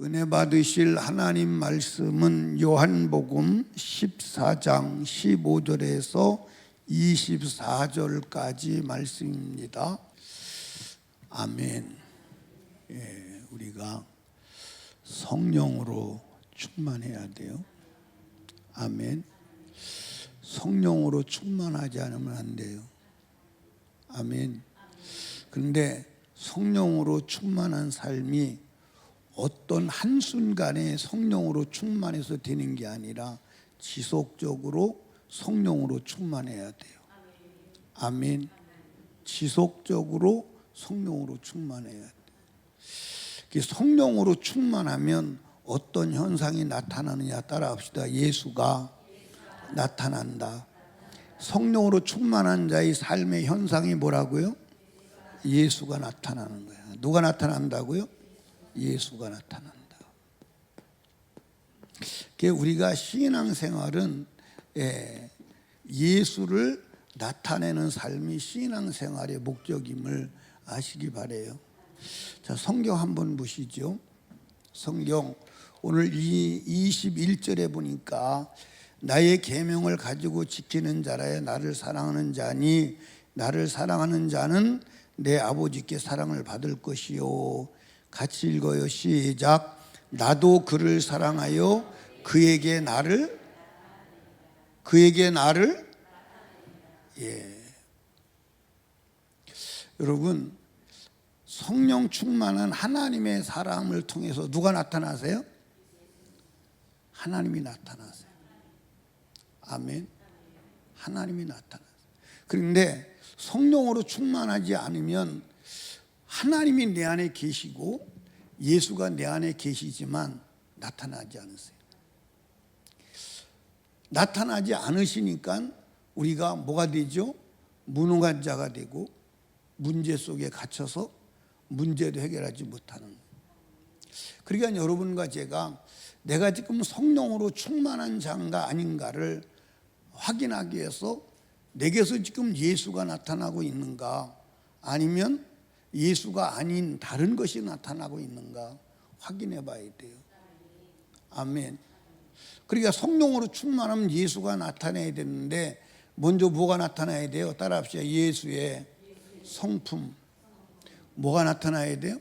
은혜 받으실 하나님 말씀은 요한복음 14장 15절에서 24절까지 말씀입니다. 아멘. 우리가 성령으로 충만해야 돼요. 아멘. 성령으로 충만하지 않으면 안 돼요. 아멘. 그런데 성령으로 충만한 삶이 어떤 한순간에 성령으로 충만해서 되는 게 아니라 지속적으로 성령으로 충만해야 돼요. 아멘. 지속적으로 성령으로 충만해야 돼요. 성령으로 충만하면 어떤 현상이 나타나느냐 따라합시다. 예수가 나타난다. 성령으로 충만한 자의 삶의 현상이 뭐라고요? 예수가 나타나는 거야. 누가 나타난다고요? 예수가 나타난다. 우리가 신앙생활은 예수를 나타내는 삶이 신앙생활의 목적임을 아시기 바래요. 자, 성경 한번 보시죠. 성경 오늘 21절에 보니까 나의 계명을 가지고 지키는 자라야 나를 사랑하는 자니 나를 사랑하는 자는 내 아버지께 사랑을 받을 것이요. 같이 읽어요. 시작. 나도 그를 사랑하여 그에게 나를 여러분, 성령 충만한 하나님의 사람을 통해서 누가 나타나세요? 하나님이 나타나세요. 아멘. 하나님이 나타나세요. 그런데 성령으로 충만하지 않으면 하나님이 내 안에 계시고 예수가 내 안에 계시지만 나타나지 않으세요. 나타나지 않으시니까 우리가 뭐가 되죠? 무능한 자가 되고 문제 속에 갇혀서 문제도 해결하지 못하는 거예요. 그러니까 여러분과 제가 내가 지금 성령으로 충만한 자인가 아닌가를 확인하기 위해서 내게서 지금 예수가 나타나고 있는가 아니면 예수가 아닌 다른 것이 나타나고 있는가 확인해 봐야 돼요. 아멘. 그러니까 성령으로 충만하면 예수가 나타나야 되는데 먼저 뭐가 나타나야 돼요? 따라합시다. 예수의 성품. 뭐가 나타나야 돼요?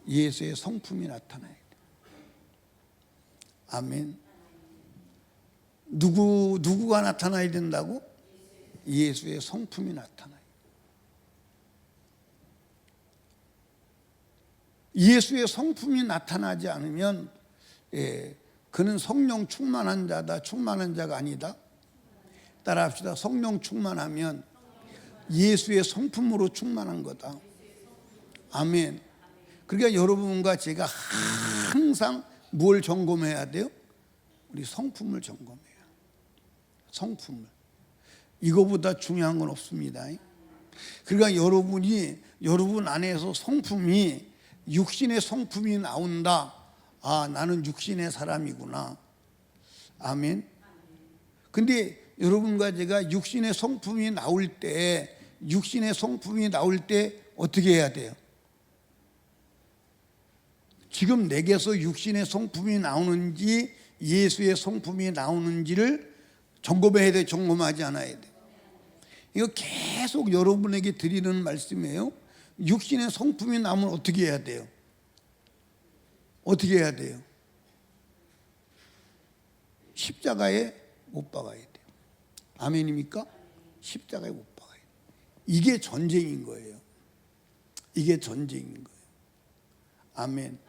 예수의 성품이 나타나야 돼요. 아멘. 누구가 나타나야 된다고? 예수의 성품이 나타나요. 예수의 성품이 나타나지 않으면 그는 성령 충만한 자다, 충만한 자가 아니다. 따라합시다. 성령 충만하면 예수의 성품으로 충만한 거다. 아멘. 그러니까 여러분과 제가 항상 뭘 점검해야 돼요? 우리 성품을 점검해요. 성품을. 이거보다 중요한 건 없습니다. 그러니까 여러분 안에서 성품이 육신의 성품이 나온다. 아, 나는 육신의 사람이구나. 아멘. 근데 여러분과 제가 육신의 성품이 나올 때 어떻게 해야 돼요? 지금 내게서 육신의 성품이 나오는지 예수의 성품이 나오는지를 점검해야 돼, 점검하지 않아야 돼. 이거 계속 여러분에게 드리는 말씀이에요. 육신의 성품이 나오면 어떻게 해야 돼요? 어떻게 해야 돼요? 십자가에 못 박아야 돼요. 아멘입니까? 십자가에 못 박아야 돼요. 이게 전쟁인 거예요. 이게 전쟁인 거예요. 아멘.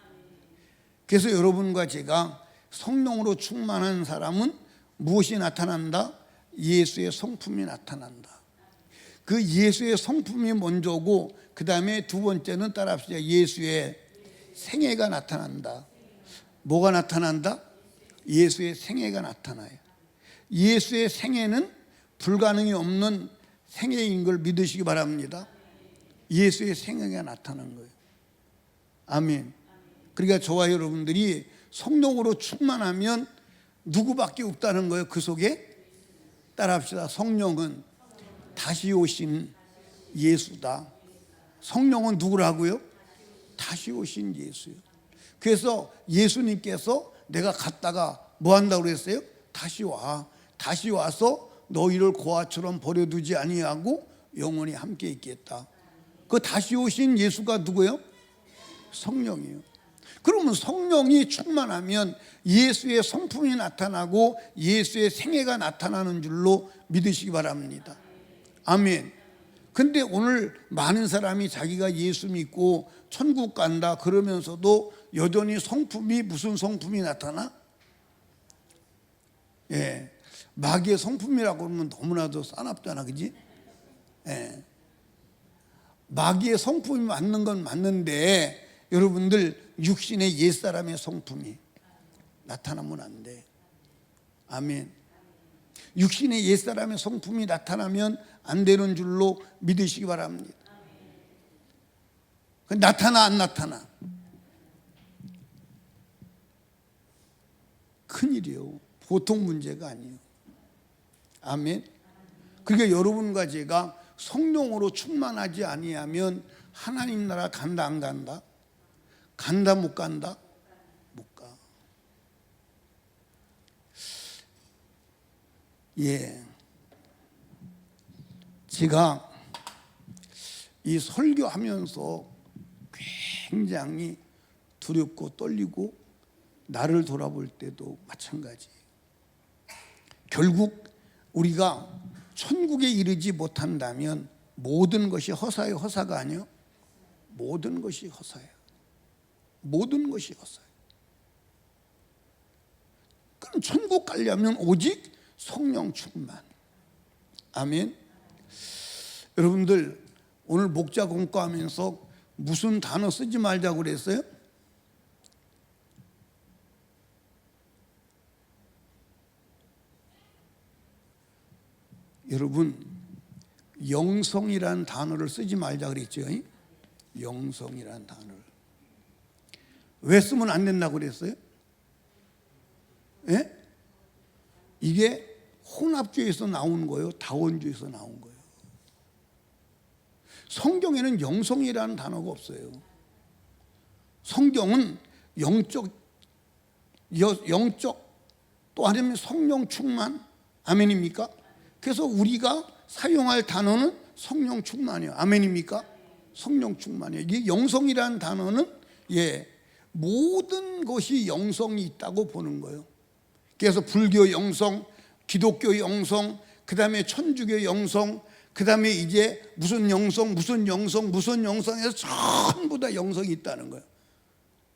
그래서 여러분과 제가 성령으로 충만한 사람은 무엇이 나타난다? 예수의 성품이 나타난다. 그 예수의 성품이 먼저고 그 다음에 두 번째는 따라합시다. 예수의 생애가 나타난다. 뭐가 나타난다? 예수의 생애가 나타나요. 예수의 생애는 불가능이 없는 생애인 걸 믿으시기 바랍니다. 예수의 생애가 나타난 거예요. 아멘. 그러니까 저와 여러분들이 성령으로 충만하면 누구밖에 없다는 거예요. 그 속에 따라합시다. 성령은 다시 오신 예수다. 성령은 누구라고요? 다시 오신 예수요. 그래서 예수님께서 내가 갔다가 뭐 한다고 그랬어요? 다시 와. 다시 와서 너희를 고아처럼 버려두지 아니하고 영원히 함께 있겠다. 그 다시 오신 예수가 누구예요? 성령이에요. 그러면 성령이 충만하면 예수의 성품이 나타나고 예수의 생애가 나타나는 줄로 믿으시기 바랍니다. 아멘. 근데 오늘 많은 사람이 자기가 예수 믿고 천국 간다 그러면서도 여전히 성품이 무슨 성품이 나타나? 예, 마귀의 성품이라고 그러면 너무나도 싸납잖아, 그지? 예. 마귀의 성품이 맞는 건 맞는데 여러분들 육신의 옛사람의 성품이 나타나면 안 돼. 아멘. 육신의 옛사람의 성품이 나타나면 안 되는 줄로 믿으시기 바랍니다. 나타나 안 나타나? 큰일이요. 보통 문제가 아니에요. 아멘. 그러니까 여러분과 제가 성령으로 충만하지 아니하면 하나님 나라 간다 안 간다? 간다 못 간다? 못 가. 예. 제가 이 설교하면서 굉장히 두렵고 떨리고 나를 돌아볼 때도 마찬가지예요. 결국 우리가 천국에 이르지 못한다면 모든 것이 허사예요, 허사가 아니요? 모든 것이 허사예요. 모든 것이 허사예요. 그럼 천국 가려면 오직 성령 충만. 아멘. 여러분들 오늘 목자 공과하면서 무슨 단어 쓰지 말자고 그랬어요? 여러분 영성이라는 단어를 쓰지 말자 그랬죠. 영성이라는 단어를 왜 쓰면 안 된다고 그랬어요? 예? 이게 혼합주의에서 나온 거예요, 다원주의에서 나온 거예요. 성경에는 영성이라는 단어가 없어요. 성경은 영적 또 아니면 성령 충만. 아멘입니까? 그래서 우리가 사용할 단어는 성령 충만이에요. 아멘입니까? 성령 충만이에요. 이 영성이라는 단어는 모든 것이 영성이 있다고 보는 거예요. 그래서 불교 영성, 기독교 영성, 그 다음에 천주교 영성, 그 다음에 이제 무슨 영성에서 전부 다 영성이 있다는 거예요.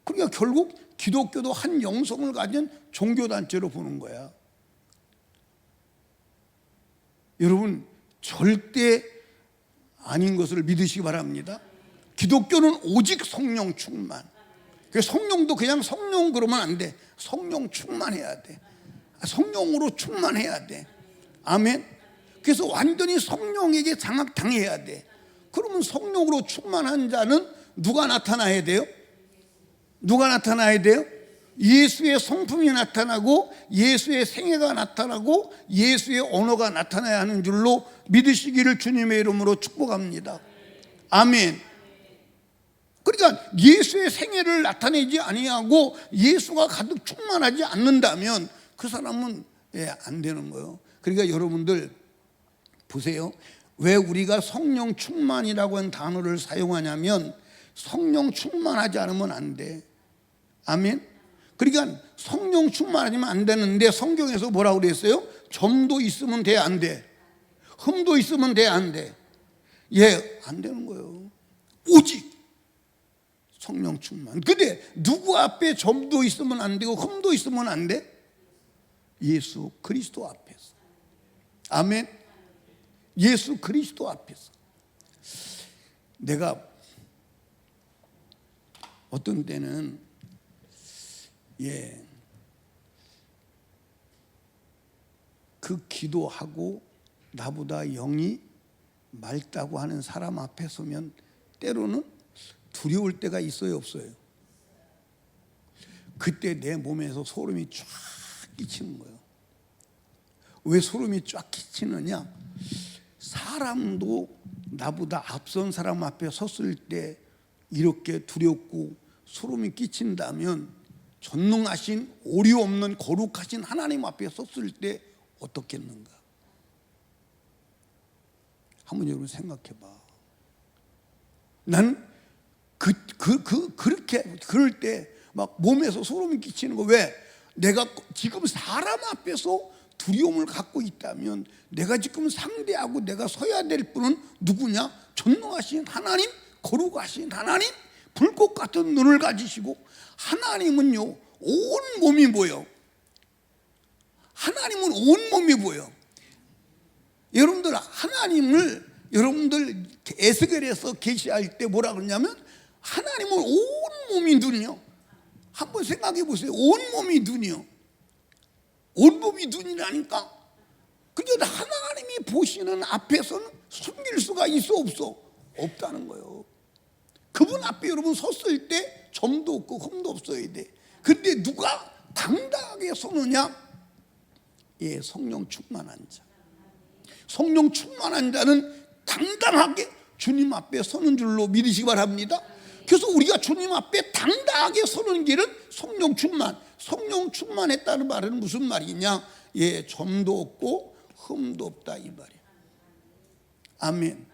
그러니까 결국 기독교도 한 영성을 가진 종교단체로 보는 거야. 여러분 절대 아닌 것을 믿으시기 바랍니다. 기독교는 오직 성령 충만. 성령도 그냥 성령 그러면 안 돼. 성령 충만해야 돼. 성령으로 충만해야 돼. 아멘. 그래서 완전히 성령에게 장악당해야 돼. 그러면 성령으로 충만한 자는 누가 나타나야 돼요? 누가 나타나야 돼요? 예수의 성품이 나타나고 예수의 생애가 나타나고 예수의 언어가 나타나야 하는 줄로 믿으시기를 주님의 이름으로 축복합니다. 아멘. 그러니까 예수의 생애를 나타내지 아니하고 예수가 가득 충만하지 않는다면 그 사람은 안 되는 거예요. 그러니까 여러분들 보세요. 왜 우리가 성령 충만이라고 하는 단어를 사용하냐면 성령 충만하지 않으면 안 돼. 아멘. 그러니까 성령 충만하지면 안 되는데 성경에서 뭐라고 그랬어요? 점도 있으면 돼, 안 돼? 흠도 있으면 돼, 안 돼? 안 되는 거예요. 오직 성령 충만. 근데 누구 앞에 점도 있으면 안 되고 흠도 있으면 안 돼? 예수 그리스도 앞에서. 아멘. 예수 그리스도 앞에서. 내가 어떤 때는 그 기도하고 나보다 영이 맑다고 하는 사람 앞에 서면 때로는 두려울 때가 있어요, 없어요? 그때 내 몸에서 소름이 쫙 끼치는 거예요. 왜 소름이 쫙 끼치느냐? 사람도 나보다 앞선 사람 앞에 섰을 때 이렇게 두렵고 소름이 끼친다면 전능하신 오류 없는 거룩하신 하나님 앞에 섰을 때 어떻겠는가? 한번 여러분 생각해 봐. 난 그렇게 그럴 때 막 몸에서 소름이 끼치는 거. 왜? 내가 지금 사람 앞에서 두려움을 갖고 있다면 내가 지금 상대하고 내가 서야 될 분은 누구냐? 전능하신 하나님, 거룩하신 하나님, 불꽃 같은 눈을 가지시고, 하나님은요 온 몸이 보여. 하나님은 온 몸이 보여. 여러분들 하나님을 여러분들 에스겔에서 계시할 때 뭐라 그러냐면 하나님은 온 몸이 눈이요. 한번 생각해 보세요. 온 몸이 눈이요. 온 몸이 눈이라니까. 그런데 하나님이 보시는 앞에서는 숨길 수가 있어 없어? 없다는 거예요. 그분 앞에 여러분 섰을 때 점도 없고 흠도 없어야 돼. 근데 누가 당당하게 서느냐? 예, 성령 충만한 자. 성령 충만한 자는 당당하게 주님 앞에 서는 줄로 믿으시기 바랍니다. 그래서 우리가 주님 앞에 당당하게 서는 길은 성령 충만. 성령 충만했다는 말은 무슨 말이냐? 예, 점도 없고 흠도 없다 이 말이야. 아멘.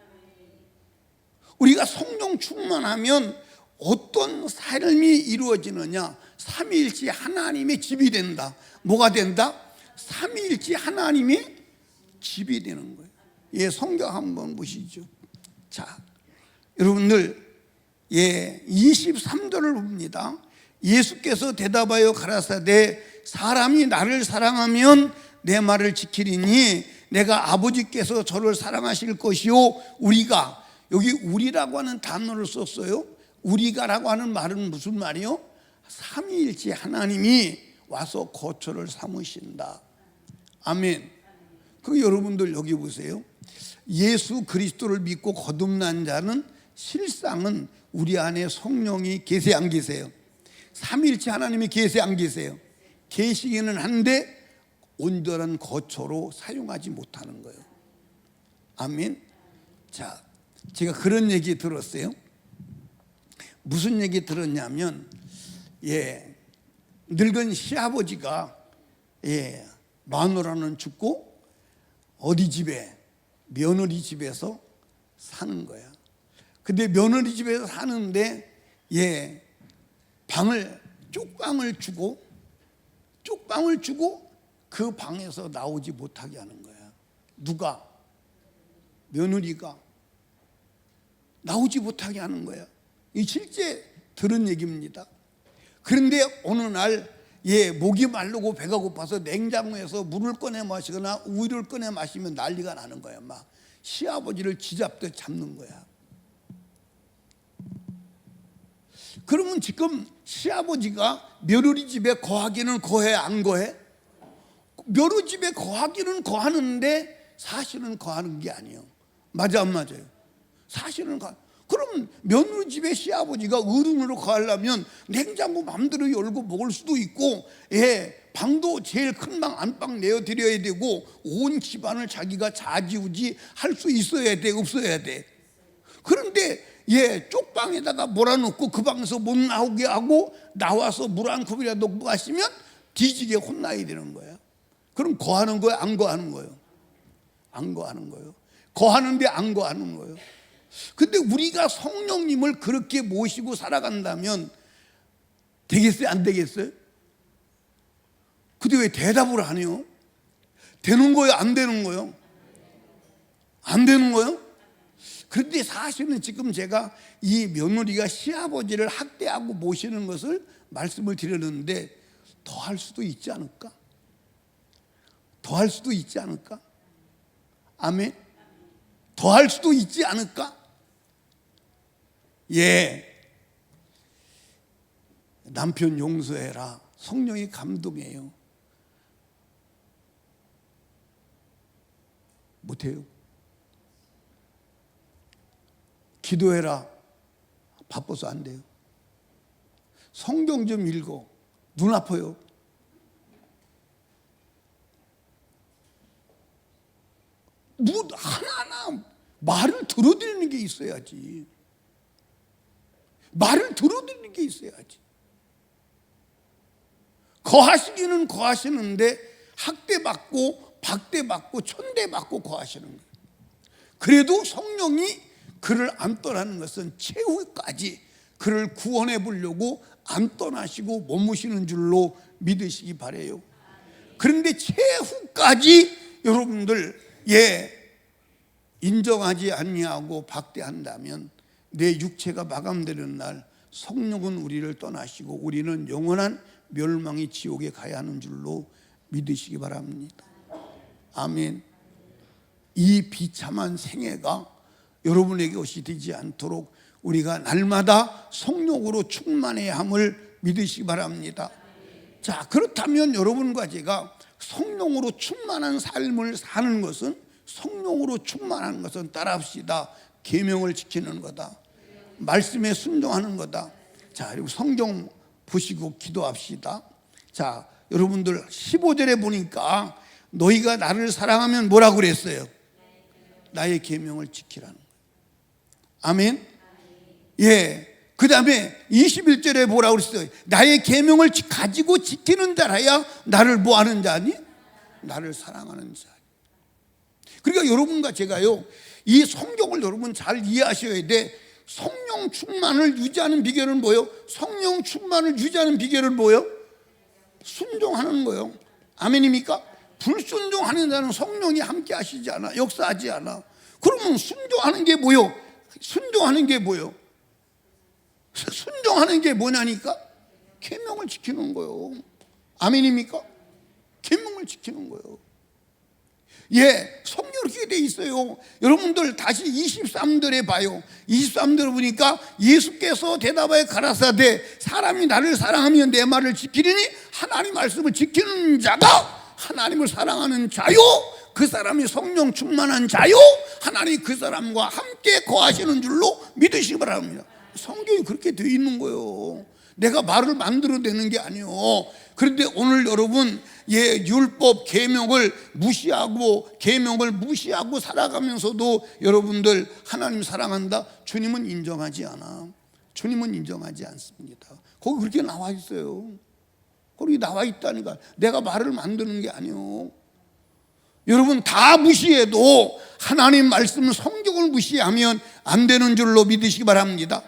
우리가 성령 충만하면 어떤 삶이 이루어지느냐? 삼위일체 하나님의 집이 된다. 뭐가 된다? 삼위일체 하나님의 집이 되는 거예요. 예, 성경 한번 보시죠. 자, 여러분들, 예, 23절을 봅니다. 예수께서 대답하여 가라사대 사람이 나를 사랑하면 내 말을 지키리니 내가 아버지께서 저를 사랑하실 것이요 우리가, 여기 우리라고 하는 단어를 썼어요. 우리가라고 하는 말은 무슨 말이요? 삼위일체 하나님이 와서 거처를 삼으신다. 아멘. 그 여러분들 여기 보세요. 예수 그리스도를 믿고 거듭난 자는 실상은 우리 안에 성령이 계세 안 계세요? 삼위일체 하나님이 계세 안 계세요? 계시기는 한데 온전한 거처로 사용하지 못하는 거예요. 아멘. 자, 제가 그런 얘기 들었어요. 무슨 얘기 들었냐면, 예, 늙은 시아버지가, 예, 마누라는 죽고 어디 집에, 며느리 집에서 사는 거야. 근데 며느리 집에서 사는데, 예, 쪽방을 주고 그 방에서 나오지 못하게 하는 거야. 누가? 며느리가 나오지 못하게 하는 거야. 이 실제 들은 얘기입니다. 그런데 어느 날, 예, 목이 마르고 배가 고파서 냉장고에서 물을 꺼내 마시거나 우유를 꺼내 마시면 난리가 나는 거야. 막 시아버지를 쥐잡듯 잡는 거야. 그러면 지금 시아버지가 며느리 집에 거하기는 거해 안 거해? 며느리 집에 거하기는 거하는데 사실은 거하는 게 아니에요. 맞아 안 맞아요? 사실은 그럼 며느리 집에 시아버지가 어른으로 거하려면 냉장고 마음대로 열고 먹을 수도 있고, 예, 방도 제일 큰 방 안방 내어드려야 되고 온 집안을 자기가 좌지우지 할 수 있어야 돼 없어야 돼? 그런데 예, 쪽방에다가 몰아놓고 그 방에서 못 나오게 하고 나와서 물 한 컵이라도 먹고 가시면 뒤지게 혼나야 되는 거야. 그럼 거하는 거야 안 거하는 거예요? 안 거하는 거예요. 거하는데 안 거하는 거예요. 근데 우리가 성령님을 그렇게 모시고 살아간다면 되겠어요 안 되겠어요? 근데 왜 대답을 안 해요? 되는 거예요 안 되는 거예요? 안 되는 거예요? 그런데 사실은 지금 제가 이 며느리가 시아버지를 학대하고 모시는 것을 말씀을 드렸는데 더 할 수도 있지 않을까? 더 할 수도 있지 않을까? 아멘. 더 할 수도 있지 않을까? 예. 남편 용서해라. 성령이 감동해요. 못해요. 기도해라. 바빠서 안 돼요. 성경 좀 읽어. 눈 아파요. 하나하나 말을 들어드리는 게 있어야지. 말을 들어드리는 게 있어야지. 거하시기는 거하시는데 학대받고 박대받고 천대받고 거하시는 거예요. 그래도 성령이 그를 안 떠나는 것은 최후까지 그를 구원해 보려고 안 떠나시고 머무시는 줄로 믿으시기 바라요. 그런데 최후까지 여러분들 인정하지 아니하고 박대한다면 내 육체가 마감되는 날 성령은 우리를 떠나시고 우리는 영원한 멸망의 지옥에 가야 하는 줄로 믿으시기 바랍니다. 아멘. 이 비참한 생애가 여러분에게 것이 되지 않도록 우리가 날마다 성령으로 충만해야 함을 믿으시기 바랍니다. 자, 그렇다면 여러분과 제가 성령으로 충만한 삶을 사는 것은, 성령으로 충만한 것은 따라합시다. 계명을 지키는 거다. 말씀에 순종하는 거다. 자, 그리고 성경 보시고 기도합시다. 자, 여러분들 15절에 보니까 너희가 나를 사랑하면 뭐라고 그랬어요? 나의 계명을 지키라는 거예요. 아멘. 그 다음에 21절에 뭐라고 그랬어요? 나의 계명을 가지고 지키는 자라야 나를 뭐하는 자니? 나를 사랑하는 자. 그러니까 여러분과 제가요, 이 성경을 여러분 잘 이해하셔야 돼. 성령 충만을 유지하는 비결은 뭐예요? 성령 충만을 유지하는 비결은 뭐예요? 순종하는 거예요. 아멘입니까? 불순종하는 자는 성령이 함께 하시지 않아, 역사하지 않아. 그러면 순종하는 게 뭐예요? 순종하는 게 뭐예요? 순종하는 게 뭐냐니까? 계명을 지키는 거예요. 아멘입니까? 계명을 지키는 거예요. 성경에 그렇게 돼 있어요. 여러분들 다시 23절에 봐요. 23절에 보니까 예수께서 대답하여 가라사대 사람이 나를 사랑하면 내 말을 지키리니 하나님 말씀을 지키는 자가 하나님을 사랑하는 자요, 그 사람이 성령 충만한 자요, 하나님이 그 사람과 함께 거하시는 줄로 믿으시기 바랍니다. 성경이 그렇게 되어 있는 거예요. 내가 말을 만들어내는 게 아니에요. 그런데 오늘 여러분 율법 계명을 무시하고 살아가면서도 여러분들 하나님 사랑한다, 주님은 인정하지 않아. 주님은 인정하지 않습니다. 거기 그렇게 나와 있어요. 거기 나와 있다니까. 내가 말을 만드는 게 아니에요. 여러분 다 무시해도 하나님 말씀 성경을 무시하면 안 되는 줄로 믿으시기 바랍니다.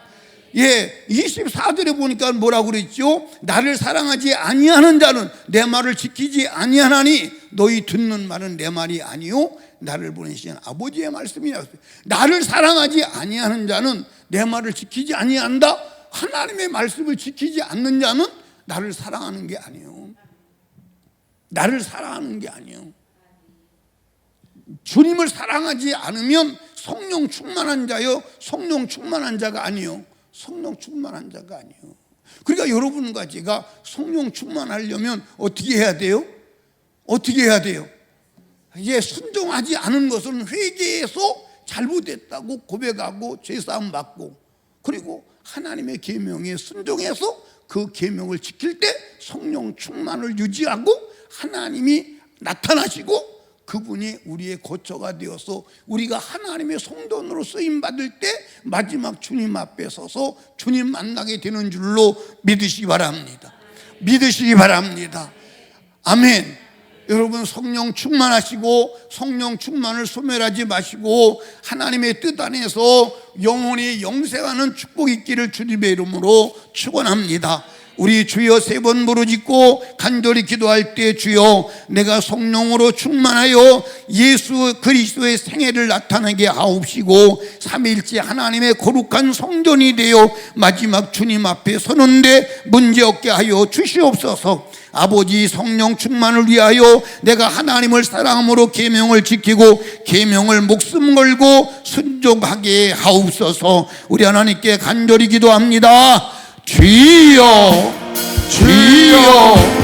24절에 보니까 뭐라고 그랬죠? 나를 사랑하지 아니하는 자는 내 말을 지키지 아니하나니 너희 듣는 말은 내 말이 아니요 나를 보내신 아버지의 말씀이라. 나를 사랑하지 아니하는 자는 내 말을 지키지 아니한다. 하나님의 말씀을 지키지 않는 자는 나를 사랑하는 게 아니에요. 나를 사랑하는 게 아니에요. 주님을 사랑하지 않으면 성령 충만한 자요, 성령 충만한 자가 아니요, 성령 충만한 자가 아니요. 그러니까 여러분과 제가 성령 충만하려면 어떻게 해야 돼요? 어떻게 해야 돼요? 순종하지 않은 것은 회개해서 잘못했다고 고백하고 죄사함 받고, 그리고 하나님의 계명에 순종해서 그 계명을 지킬 때 성령 충만을 유지하고 하나님이 나타나시고 그분이 우리의 거처가 되어서 우리가 하나님의 성전으로 쓰임받을 때 마지막 주님 앞에 서서 주님 만나게 되는 줄로 믿으시기 바랍니다. 믿으시기 바랍니다. 아멘. 여러분 성령 충만하시고 성령 충만을 소멸하지 마시고 하나님의 뜻 안에서 영원히 영생하는 축복이 있기를 주님의 이름으로 축원합니다. 우리 주여 3번 부르짖고 간절히 기도할 때 주여 내가 성령으로 충만하여 예수 그리스도의 생애를 나타나게 하옵시고 삼위일체 하나님의 거룩한 성전이 되어 마지막 주님 앞에 서는데 문제없게 하여 주시옵소서. 아버지 성령 충만을 위하여 내가 하나님을 사랑함으로 계명을 지키고 계명을 목숨 걸고 순종하게 하옵소서. 우리 하나님께 간절히 기도합니다. 주여 주여